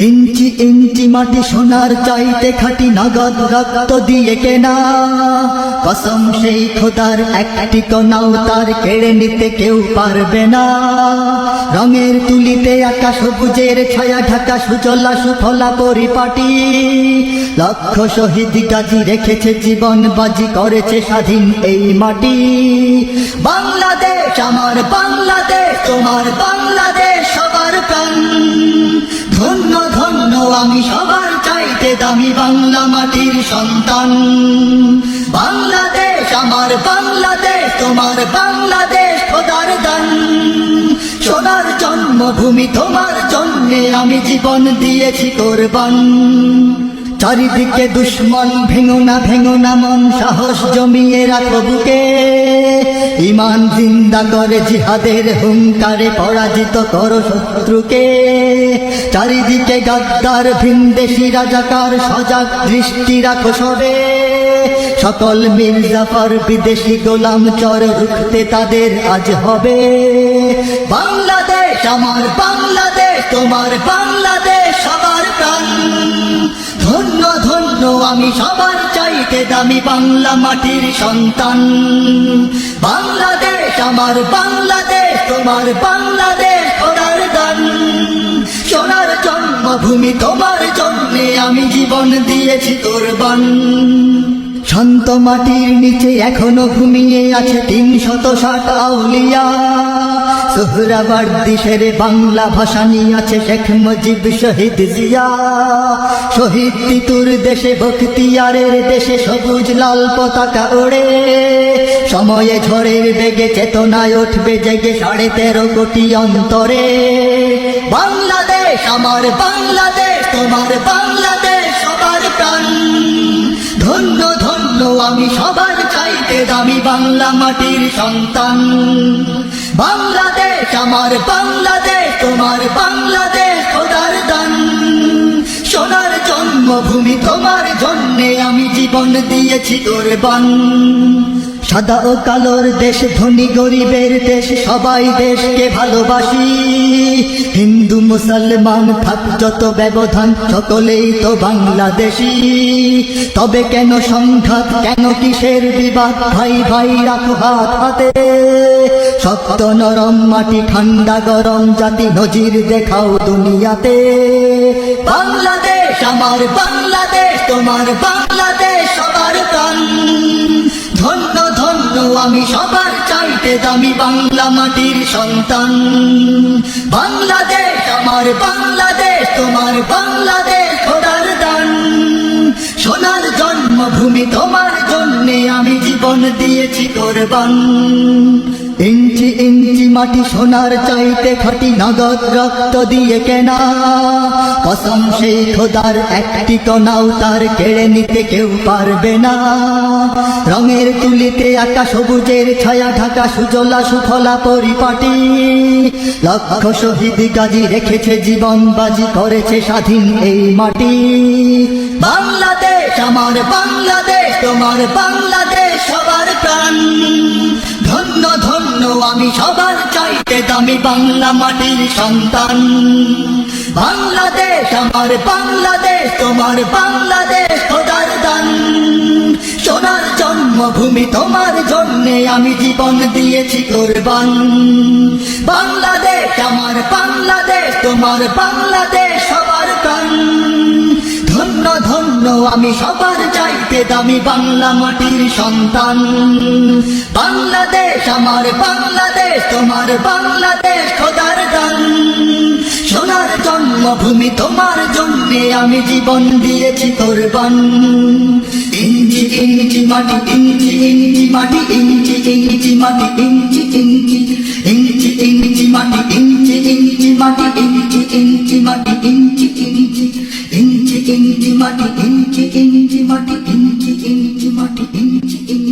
ইঞ্চি ইঞ্চি মাটি সোনার চাইতে খাঁটি নগদ রক্ত দিয়ে কেনা, কসম সেই খোদার একটি কণাও তার কেড়ে নিতে কেউ পারবে না। রঙের তুলিতে আকাশ সবুজের ছায়া ঢাকা সুজলা সুফলা পরিপাটি, লক্ষ শহীদ গাজী রেখেছে জীবন বাজি, করেছে স্বাধীন এই মাটি। বাংলাদেশ আমার বাংলাদেশ, তোমার বাংলাদেশ সবার প্রাণ। ধন্য ধন্য আমি সবার চাইতে দামি বাংলা মাটির সন্তান। বাংলাদেশ আমার বাংলাদেশ, তোমার বাংলাদেশ খোদার দান। সোনার জন্মভূমি তোমার জন্যে আমি জীবন দিয়েছি কোরবান। চারিদিকে দুশ্মন, ভেঙো না মন, সাহস জমিয়ে রাখো বুকে। ঈমান জিন্দা করে জিহাদের হুঙ্কারে পরাজিত করো শত্রুকে। চারিদিকে গাদ্দার ভিনদেশী রাজাকার, সজাগ দৃষ্টি রাখো সবে। সকল মির্জাফর বিদেশি গোলাম চর, রুখতে তাদের আজ হবে। বাংলাদেশ আমার বাংলাদেশ, তোমার বাংলাদেশ সবার প্রাণ। ধন্য ধন্য আমি সবার চাইতে দামি বাংলা মাটির সন্তান। বাংলাদেশ আমার বাংলাদেশ, তোমার বাংলাদেশ খোদার দান। সোনার জন্মভূমি তোমার জন্যে আমি জীবন দিয়েছি কোরবান। শান্ত মাটির নিচে এখনো ঘুমিয়ে আছে ৩৬০ আউলিয়া। সোহরাওয়ার্দী শেরে বাংলা ভাষা নিয়ে আছে শেখ মুজিব, শহীদ জিয়া। শহীদ তিতুর দেশে বখতিয়ারের দেশে সবুজ লাল পতাকা ওড়ে। সময়ে ঝড়ের বেগে চেতনায় উঠবে জেগে 13.5 কোটি অন্তরে। বাংলাদেশ আমার বাংলাদেশ, তোমার বাংলাদেশ সবার প্রাণ। ধন্য ধন্য আমি সবার চাইতে দামি বাংলা মাটির সন্তান। বাংলাদেশ আমার বাংলাদেশ, তোমার বাংলাদেশ খোদার দান। সোনার জন্মভূমি তোমার জন্যে আমি জীবন দিয়েছি কোরবান। সাদা ও কালোর দেশ, ধনী গরিবের দেশ, সবাই দেশকে ভালোবাসি। হিন্দু মুসলমান থাক যত ব্যবধান, সকলেই তো বাংলাদেশী। তবে কেন সংঘাত, কেন কিসের বিবাদ, ভাই ভাই রাখো হাত হাতে। শক্ত নরম মাটি, ঠান্ডা গরম জাতি, নজির দেখাও দুনিয়াতে। বাংলাদেশ আমার বাংলাদেশ, তোমার বাংলাদেশ সবার প্রাণ। ধন্য ধন্য আমি সবার চাইতে দামি বাংলা মাটির সন্তান। বাংলাদেশ আমার বাংলাদেশ, তোমার বাংলাদেশ খোদার দান। সোনার জন্মভূমি তোমার জন্যে আমি জীবন দিয়েছি কোরবান। ইঞ্চি ইঞ্চি মাটি সোনার চাইতে খাঁটি নগদ রক্ত দিয়ে কেনা, কসম সেই খোদার একটি কণাও তার কেড়ে নিতে কেউ পারবে না। রঙের তুলিতে আকাশ সবুজের ছায়া ঢাকা সুজলা সুফলা পরিপাটি, লক্ষ শহীদ গাজী রেখেছে জীবন বাজি, করেছে স্বাধীন এই মাটি। বাংলাদেশ আমার বাংলাদেশ, তোমার বাংলাদেশ সবার প্রাণ। ধন্য ধন্য আমি সবার চাইতে দামি বাংলা মাটির সন্তান। বাংলাদেশ আমার বাংলাদেশ, তোমার বাংলাদেশ খোদার দান। সোনার জন্মভূমি তোমার জন্যে আমি জীবন দিয়েছি কোরবান। বাংলাদেশ আমার বাংলাদেশ, তোমার বাংলাদেশ সবার প্রাণ। ধন্য ধন্য আমি সবার চাইতে দামি বাংলা মাটির সন্তান। বাংলাদেশ আমার বাংলাদেশ, তোমার বাংলাদেশ খোদার দান। সোনার জন্মভূমি তোমার জন্যে আমি জীবন দিয়েছি কোরবান। ইঞ্চি ইঞ্চি মাটি, ইঞ্চি ইঞ্চি মাটি, ইঞ্চি ইঞ্চি মাটি, ইঞ্চি ইঞ্চি ইঞ্চি ইঞ্চি মাটি, ইঞ্চি ইঞ্চি মাটি, ইঞ্চি ইঞ্চি মাটি, ইঞ্চি ইঞ্চি ইঞ্চি ইঞ্চি মাটি, ইঞ্চি ইঞ্চি মাটি, ইঞ্চি ইঞ্চি মাটি, ইঞ্চি ইঞ্চি